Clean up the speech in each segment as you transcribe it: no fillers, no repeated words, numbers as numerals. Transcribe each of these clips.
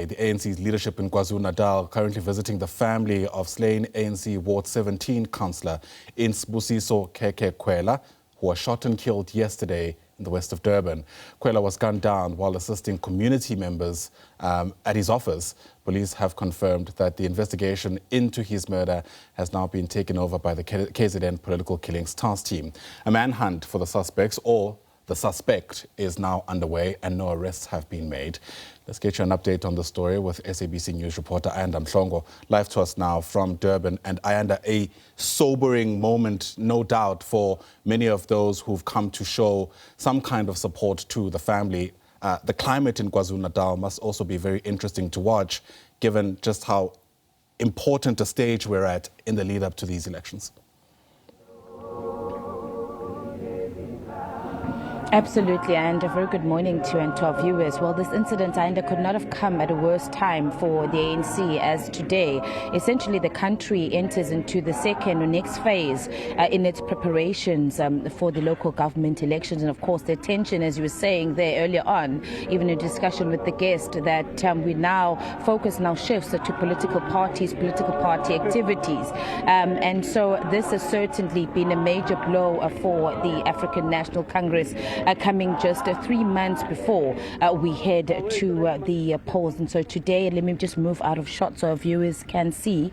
The ANC's leadership in KwaZulu-Natal currently visiting the family of slain ANC Ward 17 councillor in Sbusiso Khwela, who was shot and killed yesterday in the west of Durban. Khwela was gunned down while assisting community members at his office. Police have confirmed that the investigation into his murder has now been taken over by the KZN Political Killings Task Team. A manhunt for the suspects, or the suspect, is now underway and no arrests have been made. Let's get you an update on the story with SABC News reporter Ayanda Mhlongo, live to us now from Durban. And Ayanda, a sobering moment, no doubt, for many of those who've come to show some kind of support to the family. The climate in KwaZulu-Natal must also be very interesting to watch, given just how important a stage we're at in the lead up to these elections. Absolutely, and a very good morning to you and to our viewers. Well, this incident, Ayanda, could not have come at a worse time for the ANC, as today, essentially, the country enters into the second or next phase in its preparations for the local government elections. And of course, the attention, as you were saying there earlier on, even in discussion with the guest, that we now shifts to political parties, political party activities. And so this has certainly been a major blow for the African National Congress, coming just 3 months before we head to the polls. And so today, let me just move out of shot so our viewers can see.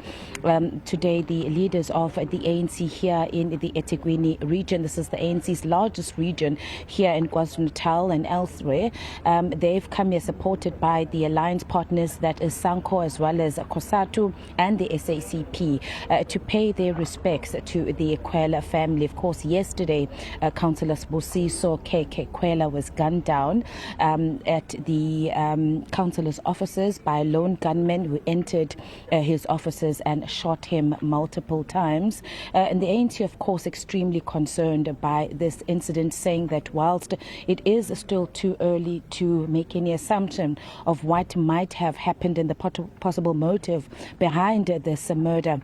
Today, the leaders of the ANC here in the eThekwini region, this is the ANC's largest region here in KwaZulu-Natal and elsewhere, they've come here supported by the alliance partners, that is SANCO as well as COSATU and the SACP, to pay their respects to the Khwela family. Of course, yesterday, Councillor Sbusiso Khwela was gunned down at the councillor's offices by a lone gunman who entered his offices and shot him multiple times. And the ANC, of course, extremely concerned by this incident, saying that whilst it is still too early to make any assumption of what might have happened and the possible motive behind this murder,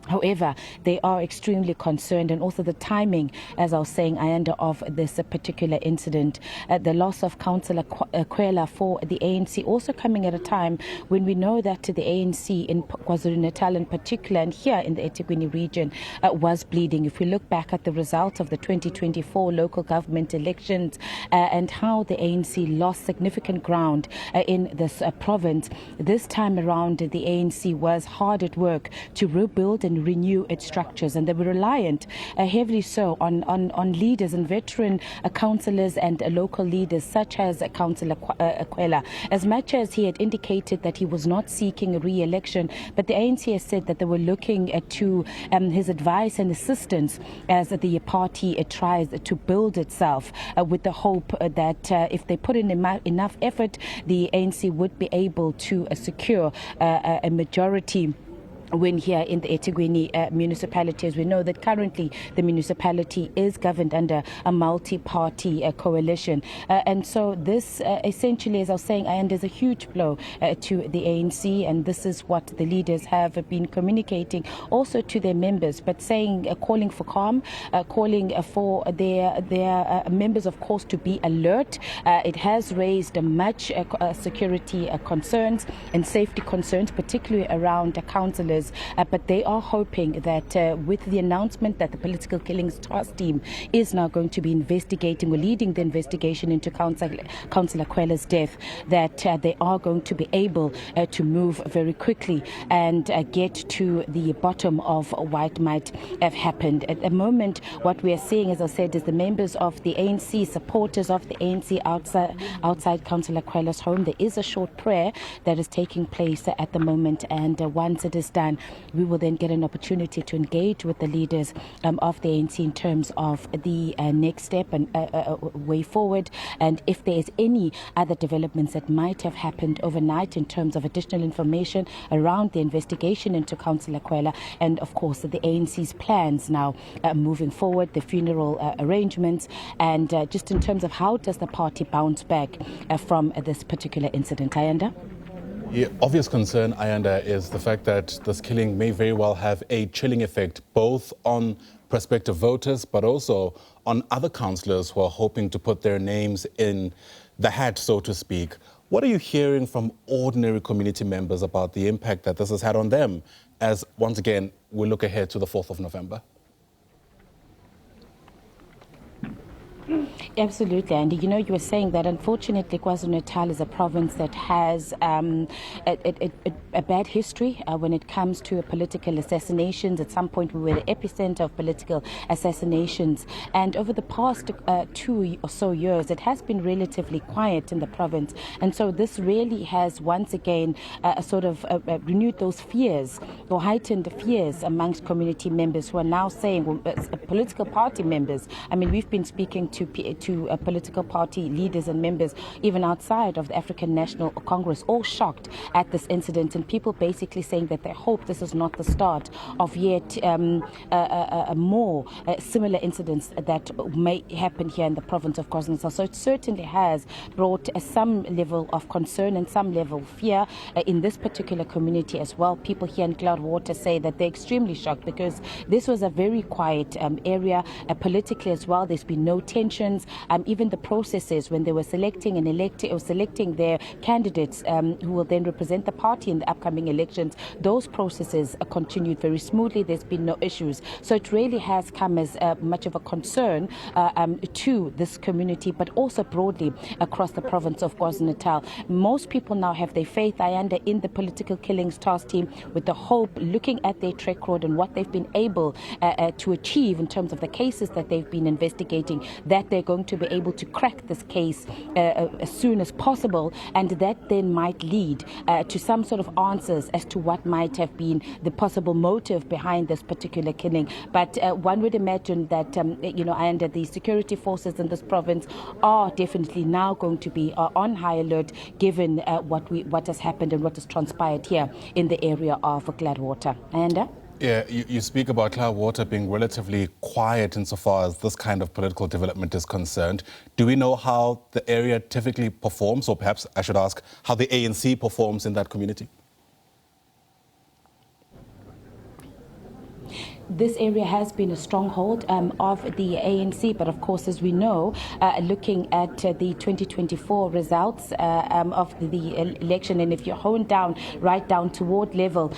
however, they are extremely concerned, and also the timing, as I was saying, Ayanda, of this particular incident. The loss of Councillor Khwela for the ANC also coming at a time when we know that the ANC in KwaZulu-Natal in particular, and here in the eThekwini region, was bleeding. If we look back at the results of the 2024 local government elections and how the ANC lost significant ground in this province, this time around the ANC was hard at work to rebuild and renew its structures, and they were reliant heavily so on leaders and veteran councillors and local leaders such as Councillor Khwela. As much as he had indicated that he was not seeking a re-election, but the ANC has said that they were looking to his advice and assistance as the party tries to build itself, with the hope that if they put in enough effort, the ANC would be able to secure a majority win here in the eThekwini municipality. As we know that currently the municipality is governed under a multi-party coalition. And so this essentially, as I was saying, and is a huge blow to the ANC, and this is what the leaders have been communicating also to their members, but saying, calling for calm, calling for their members, of course, to be alert. It has raised much security concerns and safety concerns, particularly around councillors. But they are hoping that with the announcement that the Political Killings Task Team is now going to be investigating or leading the investigation into Councillor Khwela's death, that they are going to be able to move very quickly and get to the bottom of what might have happened. At the moment, what we are seeing, as I said, is the members of the ANC, supporters of the ANC outside Councillor Khwela's home. There is a short prayer that is taking place at the moment, and once it is done, we will then get an opportunity to engage with the leaders of the ANC in terms of the next step and way forward, and if there is any other developments that might have happened overnight in terms of additional information around the investigation into Councillor Khwela, and of course the ANC's plans now moving forward, the funeral arrangements, and just in terms of how does the party bounce back from this particular incident. Ayanda? The obvious concern, Ayanda, is the fact that this killing may very well have a chilling effect both on prospective voters but also on other councillors who are hoping to put their names in the hat, so to speak. What are you hearing from ordinary community members about the impact that this has had on them as, once again, we look ahead to the 4th of November? Absolutely, Andy. You know, you were saying that unfortunately KwaZulu-Natal is a province that has a bad history when it comes to political assassinations. At some point we were the epicenter of political assassinations, and over the past 2 or so years it has been relatively quiet in the province, and so this really has once again renewed those fears or heightened fears amongst community members who are now saying, political party members. I mean, we've been speaking to political party leaders and members even outside of the African National Congress, all shocked at this incident, and people basically saying that they hope this is not the start of yet more similar incidents that may happen here in the province of KwaZulu-Natal. So it certainly has brought some level of concern and some level of fear in this particular community as well. People here in Klaarwater say that they're extremely shocked because this was a very quiet area politically as well. There's been no tensions. Even the processes when they were selecting and electing or selecting their candidates who will then represent the party in the upcoming elections, those processes continued very smoothly. There's been no issues. So it really has come as much of a concern to this community, but also broadly across the province of KwaZulu-Natal. Most people now have their faith, Ayanda, in the political killings task team, with the hope, looking at their track record and what they've been able to achieve in terms of the cases that they've been investigating, that they're going to be able to crack this case as soon as possible, and that then might lead to some sort of answers as to what might have been the possible motive behind this particular killing. But one would imagine that, and the security forces in this province are definitely now going to be on high alert, given what has happened and what has transpired here in the area of Klaarwater. Ayanda? Yeah, you speak about Klaarwater being relatively quiet insofar as this kind of political development is concerned. Do we know how the area typically performs, or perhaps I should ask how the ANC performs in that community? This area has been a stronghold of the ANC, but of course, as we know, looking at the 2024 results of the election, and if you hone down right down to ward level,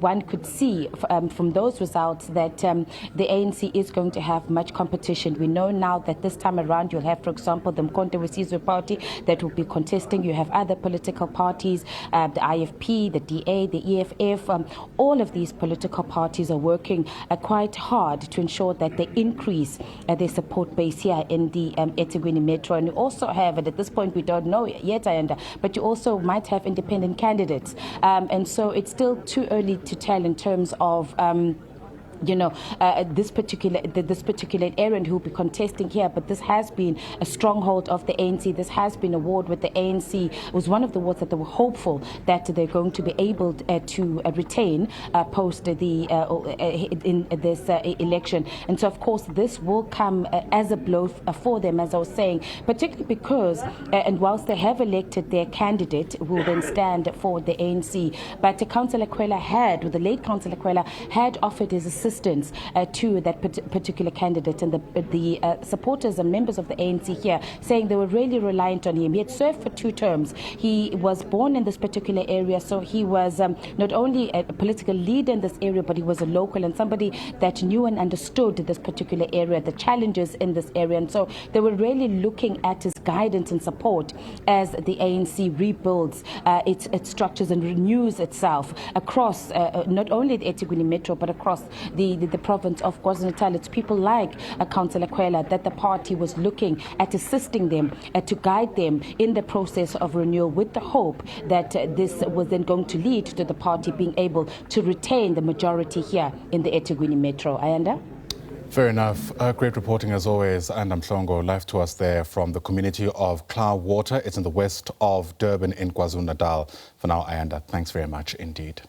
one could see from those results that the ANC is going to have much competition. We know now that this time around you'll have, for example, the Sbusiso party that will be contesting. You have other political parties, the IFP, the DA, the EFF. All of these political parties are working quite hard to ensure that they increase their support base here in the eThekwini Metro. And you also have, and at this point we don't know yet, Ayanda, but you also might have independent candidates. And so it's still too early to tell in terms of this particular area and who will be contesting here, but this has been a stronghold of the ANC. This has been a ward with the ANC. It was one of the wards that they were hopeful that they're going to be able to retain post in this election. And so, of course, this will come as a blow for them, as I was saying, particularly because, and whilst they have elected their candidate who will then stand for the ANC, but Councillor Khwela the late Councillor Khwela had offered his assistance to that particular candidate, and the supporters and members of the ANC here saying they were really reliant on him. He had served for 2 terms. He was born in this particular area, so he was not only a political leader in this area, but he was a local and somebody that knew and understood this particular area, the challenges in this area. And so they were really looking at his guidance and support as the ANC rebuilds its structures and renews itself across not only the eThekwini Metro, but across the province of KwaZulu-Natal. It's people like Councillor Khwela that the party was looking at assisting them to guide them in the process of renewal, with the hope that this was then going to lead to the party being able to retain the majority here in the eThekwini Metro. Ayanda? Fair enough. Great reporting as always. Ayanda Mhlongo, live to us there from the community of Klaarwater. It's in the west of Durban in KwaZulu-Natal. For now, Ayanda, thanks very much indeed.